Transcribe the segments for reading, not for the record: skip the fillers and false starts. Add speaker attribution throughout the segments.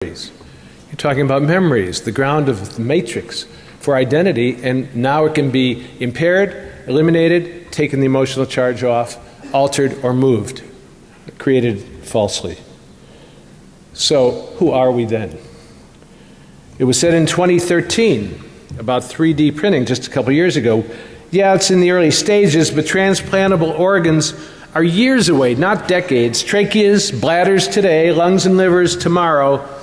Speaker 1: You're talking about memories, the ground of the matrix for identity, and now it can be impaired, eliminated, taken the emotional charge off, altered, or moved, created falsely. So who are we then? It was said in 2013 about 3D printing just a couple years ago. Yeah, it's in the early stages, but transplantable organs are years away, not decades. Tracheas, bladders today, lungs and livers tomorrow.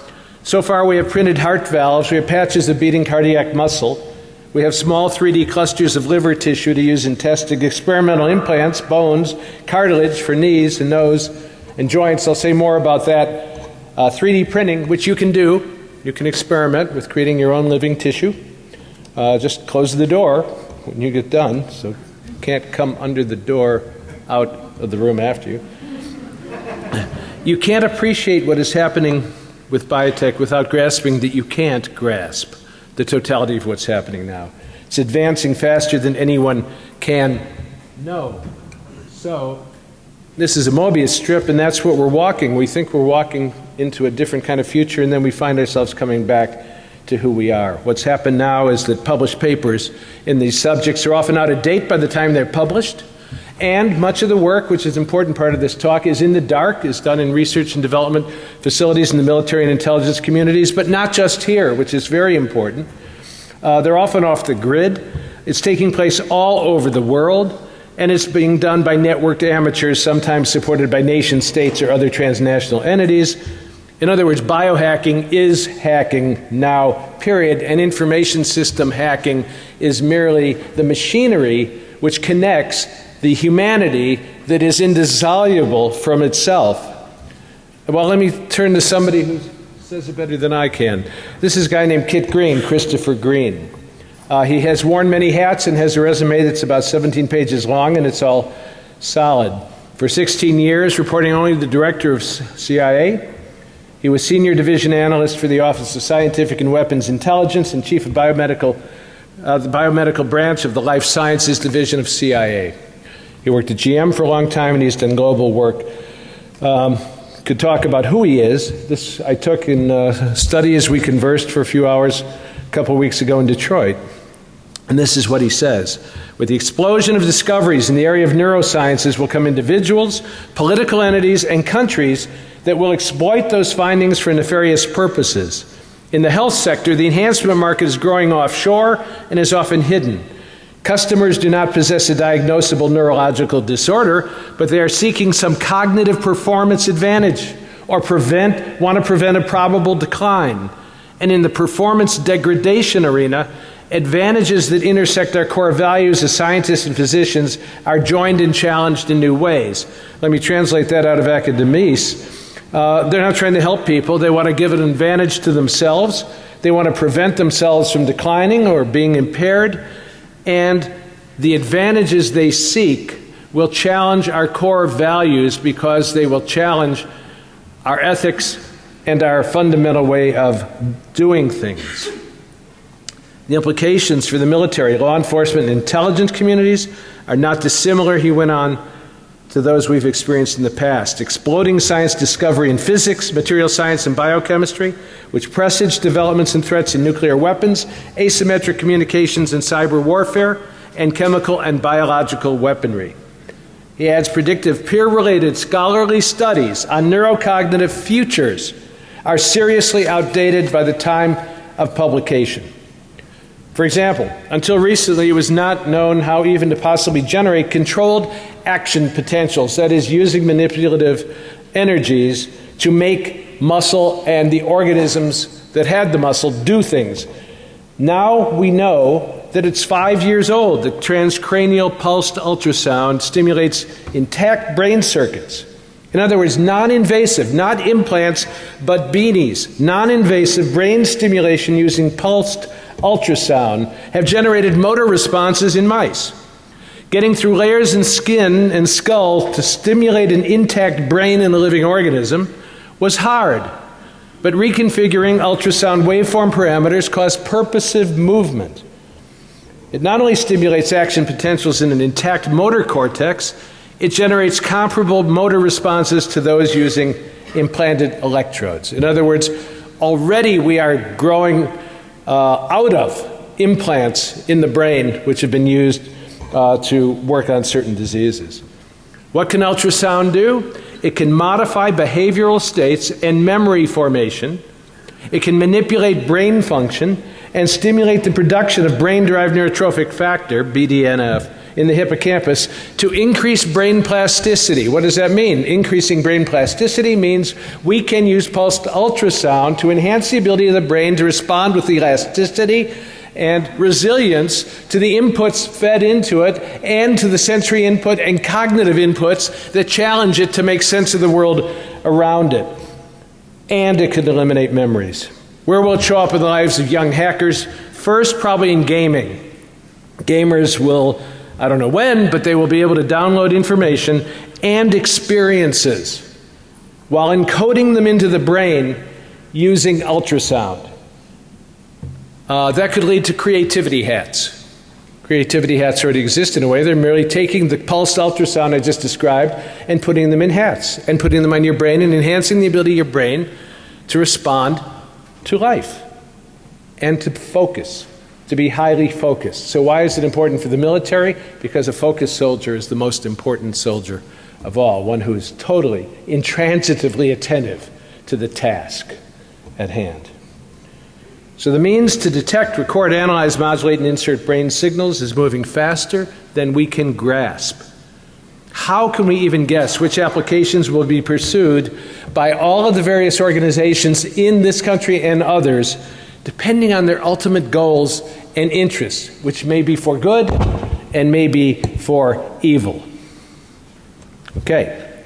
Speaker 1: So far we have printed heart valves, we have patches of beating cardiac muscle, we have small 3D clusters of liver tissue to use in testing, experimental implants, bones, cartilage for knees and nose and joints. I'll say more about that. 3D printing, which you can do. You can experiment with creating your own living tissue. Just close the door when you get done, so you can't come under the door out of the room after you. You can't appreciate what is happening with biotech without grasping that you can't grasp the totality of what's happening now. It's advancing faster than anyone can know. So this is a Mobius strip, and that's what we're walking. We think we're walking into a different kind of future, and then we find ourselves coming back to who we are. What's happened now is that published papers in these subjects are often out of date by the time they're published, and much of the work, which is an important part of this talk, is in the dark, is done in research and development facilities in the military and intelligence communities, but not just here, which is very important. They're often off the grid. It's taking place all over the world, and it's being done by networked amateurs, sometimes supported by nation states or other transnational entities. In other words, biohacking is hacking now, period, and information system hacking is merely the machinery which connects the humanity that is indissoluble from itself. Well, let me turn to somebody who says it better than I can. This is a guy named Kit Green, Christopher Green. He has worn many hats and has a resume that's about 17 pages long, and it's all solid. For 16 years, reporting only to the director of CIA, he was senior division analyst for the Office of Scientific and Weapons Intelligence and chief of the biomedical branch of the Life Sciences Division of CIA. He worked at GM for a long time, and he's done global work. Could talk about who he is. This I took in a study as we conversed for a few hours a couple of weeks ago in Detroit. And this is what he says. With the explosion of discoveries in the area of neurosciences will come individuals, political entities, and countries that will exploit those findings for nefarious purposes. In the health sector, the enhancement market is growing offshore and is often hidden. Customers do not possess a diagnosable neurological disorder, but they are seeking some cognitive performance advantage or want to prevent a probable decline. And in the performance degradation arena, advantages that intersect our core values as scientists and physicians are joined and challenged in new ways. Let me translate that out of academies. They're not trying to help people. They want to give an advantage to themselves. They want to prevent themselves from declining or being impaired. And the advantages they seek will challenge our core values because they will challenge our ethics and our fundamental way of doing things. The implications for the military, law enforcement, and intelligence communities are not dissimilar, he went on, to those we've experienced in the past. Exploding science discovery in physics, material science, and biochemistry, which presage developments and threats in nuclear weapons, asymmetric communications and cyber warfare, and chemical and biological weaponry. He adds predictive peer-related scholarly studies on neurocognitive futures are seriously outdated by the time of publication. For example, until recently, it was not known how even to possibly generate controlled action potentials, that is, using manipulative energies to make muscle and the organisms that had the muscle do things. Now we know that it's 5 years old that transcranial pulsed ultrasound stimulates intact brain circuits. In other words, non-invasive, not implants, but beanies, non-invasive brain stimulation using pulsed ultrasound have generated motor responses in mice. Getting through layers in skin and skull to stimulate an intact brain in a living organism was hard, but reconfiguring ultrasound waveform parameters caused purposive movement. It not only stimulates action potentials in an intact motor cortex, it generates comparable motor responses to those using implanted electrodes. In other words, already we are growing out of implants in the brain which have been used to work on certain diseases. What can ultrasound do? It can modify behavioral states and memory formation. It can manipulate brain function and stimulate the production of brain-derived neurotrophic factor, BDNF, in the hippocampus to increase brain plasticity. What does that mean? Increasing brain plasticity means we can use pulsed ultrasound to enhance the ability of the brain to respond with elasticity and resilience to the inputs fed into it and to the sensory input and cognitive inputs that challenge it to make sense of the world around it. And it could eliminate memories. Where will it show up in the lives of young hackers? First, probably in gaming. Gamers will, I don't know when, but they will be able to download information and experiences while encoding them into the brain using ultrasound. That could lead to creativity hats. Creativity hats already exist in a way. They're merely taking the pulsed ultrasound I just described and putting them in hats and putting them on your brain and enhancing the ability of your brain to respond to life and to focus, to be highly focused. So why is it important for the military? Because a focused soldier is the most important soldier of all, one who is totally, intransitively attentive to the task at hand. So the means to detect, record, analyze, modulate, and insert brain signals is moving faster than we can grasp. How can we even guess which applications will be pursued by all of the various organizations in this country and others, depending on their ultimate goals and interests, which may be for good and may be for evil? Okay.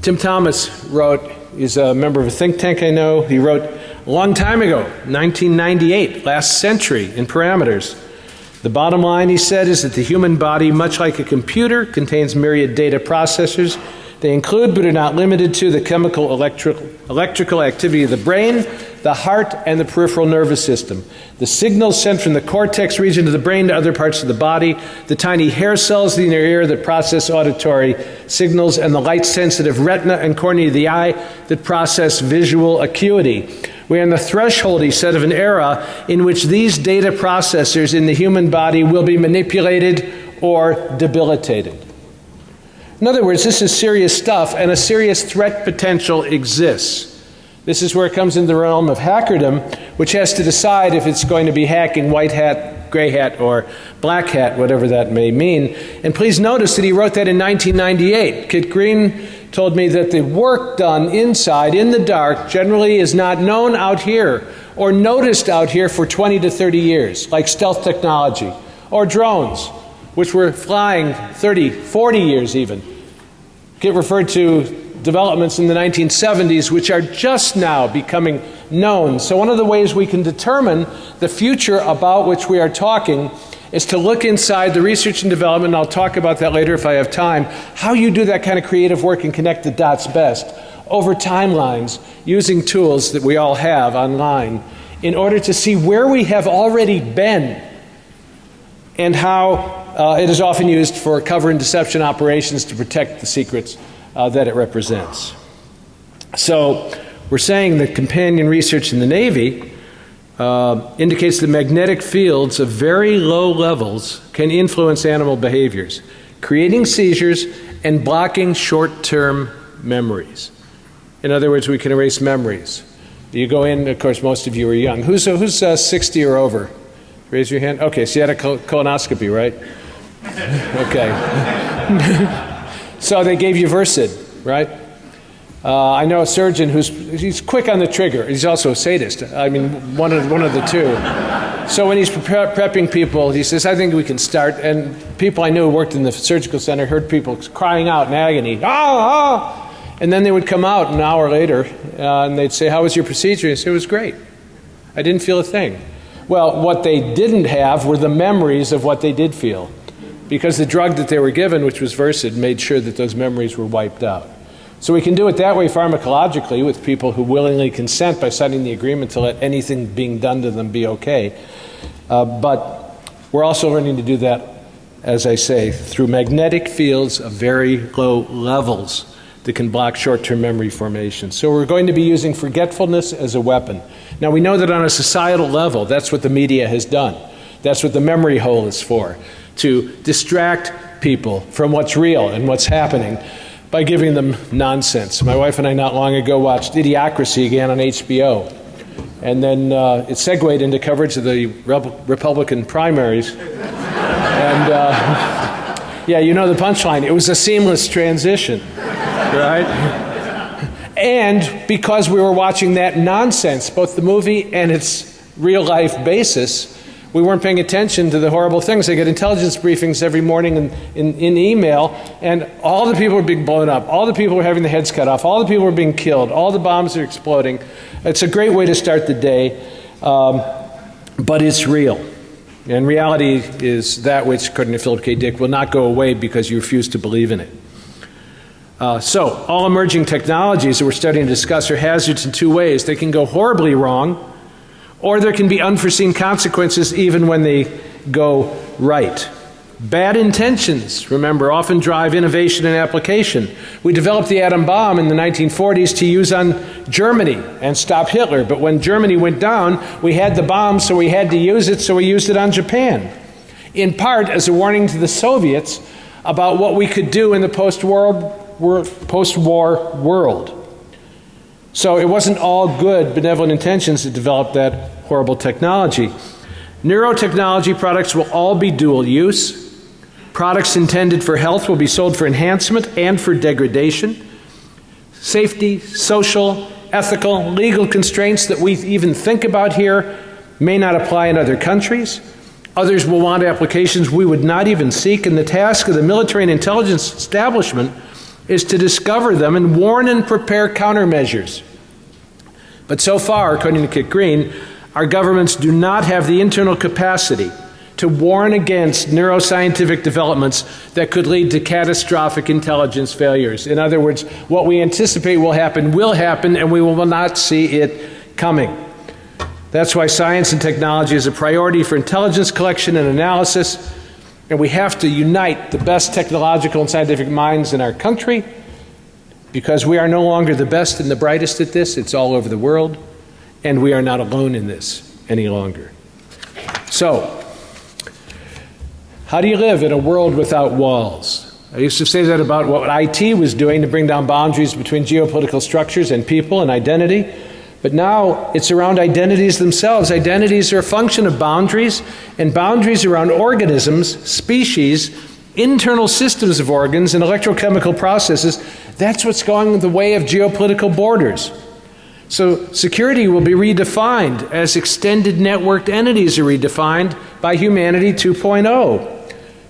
Speaker 1: Tim Thomas wrote, he's a member of a think tank I know, he wrote a long time ago, 1998, last century, in Parameters. The bottom line, he said, is that the human body, much like a computer, contains myriad data processors. They include, but are not limited to, the chemical electrical activity of the brain, the heart, and the peripheral nervous system. The signals sent from the cortex region of the brain to other parts of the body, the tiny hair cells in the ear that process auditory signals, and the light-sensitive retina and cornea of the eye that process visual acuity. We are on the threshold, he said, of an era in which these data processors in the human body will be manipulated or debilitated. In other words, this is serious stuff, and a serious threat potential exists. This is where it comes into the realm of hackerdom, which has to decide if it's going to be hacking white hat, gray hat, or black hat, whatever that may mean. And please notice that he wrote that in 1998. Kit Green told me that the work done inside, in the dark, generally is not known out here or noticed out here for 20 to 30 years, like stealth technology, or drones, which were flying 30, 40 years even. Get referred to developments in the 1970s, which are just now becoming known. So one of the ways we can determine the future about which we are talking is to look inside the research and development, and I'll talk about that later if I have time, how you do that kind of creative work and connect the dots best over timelines using tools that we all have online in order to see where we have already been and how it is often used for cover and deception operations to protect the secrets that it represents. So we're saying that companion research in the Navy indicates that magnetic fields of very low levels can influence animal behaviors, creating seizures and blocking short-term memories. In other words, we can erase memories. You go in, of course, most of you are young. Who's 60 or over? Raise your hand. Okay, so you had a colonoscopy, right? Okay. So they gave you Versed, right? I know a surgeon he's quick on the trigger. He's also a sadist. I mean, one of the two. So when he's prepping people, he says, I think we can start. And people I knew who worked in the surgical center heard people crying out in agony, ah! And then they would come out an hour later, and they'd say, how was your procedure? He'd say, it was great. I didn't feel a thing. Well, what they didn't have were the memories of what they did feel, because the drug that they were given, which was Versed, made sure that those memories were wiped out. So we can do it that way pharmacologically with people who willingly consent by signing the agreement to let anything being done to them be okay. But we're also learning to do that, as I say, through magnetic fields of very low levels that can block short-term memory formation. So we're going to be using forgetfulness as a weapon. Now we know that on a societal level, that's what the media has done. That's what the memory hole is for, to distract people from what's real and what's happening by giving them nonsense. My wife and I not long ago watched Idiocracy again on HBO. And then it segued into coverage of the Republican primaries. And yeah, you know the punchline. It was a seamless transition, right? And because we were watching that nonsense, both the movie and its real-life basis, we weren't paying attention to the horrible things. I get intelligence briefings every morning in email, and all the people were being blown up. All the people were having their heads cut off. All the people were being killed. All the bombs are exploding. It's a great way to start the day, but it's real. And reality is that which, according to Philip K. Dick, will not go away because you refuse to believe in it. So, all emerging technologies that we're starting to discuss are hazards in two ways. They can go horribly wrong, or there can be unforeseen consequences even when they go right. Bad intentions, remember, often drive innovation and application. We developed the atom bomb in the 1940s to use on Germany and stop Hitler, but when Germany went down, we had the bomb, so we had to use it, so we used it on Japan. In part as a warning to the Soviets about what we could do in the post-war world. So it wasn't all good, benevolent intentions that developed that horrible technology. Neurotechnology products will all be dual use. Products intended for health will be sold for enhancement and for degradation. Safety, social, ethical, legal constraints that we even think about here may not apply in other countries. Others will want applications we would not even seek, and the task of the military and intelligence establishment is to discover them and warn and prepare countermeasures. But so far, according to Kit Green, our governments do not have the internal capacity to warn against neuroscientific developments that could lead to catastrophic intelligence failures. In other words, what we anticipate will happen, and we will not see it coming. That's why science and technology is a priority for intelligence collection and analysis, and we have to unite the best technological and scientific minds in our country, because we are no longer the best and the brightest at this. It's all over the world, and we are not alone in this any longer. So, how do you live in a world without walls? I used to say that about what IT was doing to bring down boundaries between geopolitical structures and people and identity. But now it's around identities themselves. Identities are a function of boundaries, and boundaries around organisms, species, internal systems of organs, and electrochemical processes. That's what's going the way of geopolitical borders. So security will be redefined as extended networked entities are redefined by Humanity 2.0.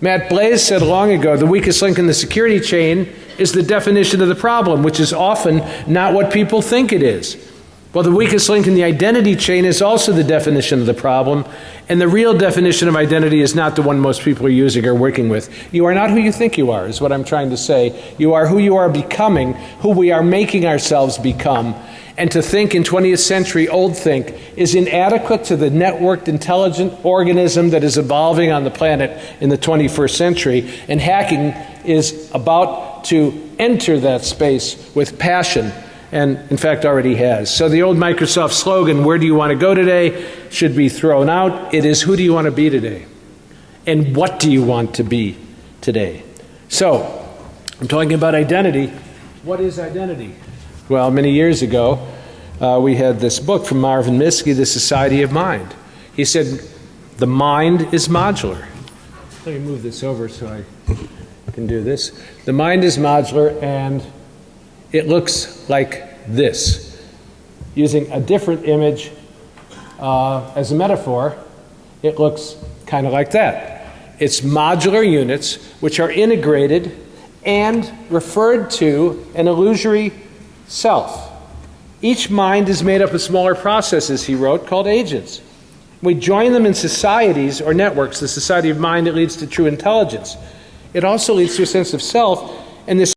Speaker 1: Matt Blaze said long ago, the weakest link in the security chain is the definition of the problem, which is often not what people think it is. Well, the weakest link in the identity chain is also the definition of the problem, and the real definition of identity is not the one most people are using or working with. You are not who you think you are, is what I'm trying to say. You are who you are becoming, who we are making ourselves become. And to think in 20th century old think is inadequate to the networked intelligent organism that is evolving on the planet in the 21st century. And hacking is about to enter that space with passion, and in fact already has. So the old Microsoft slogan, where do you want to go today, should be thrown out. It is, who do you want to be today? And what do you want to be today? So, I'm talking about identity. What is identity? Well, many years ago, we had this book from Marvin Minsky, The Society of Mind. He said, the mind is modular. Let me move this over so I can do this. The mind is modular, and it looks like this. Using a different image as a metaphor, it looks kind of like that. It's modular units which are integrated and referred to an illusory self. Each mind is made up of smaller processes, he wrote, called agents. We join them in societies or networks, the society of mind that leads to true intelligence. It also leads to a sense of self, and this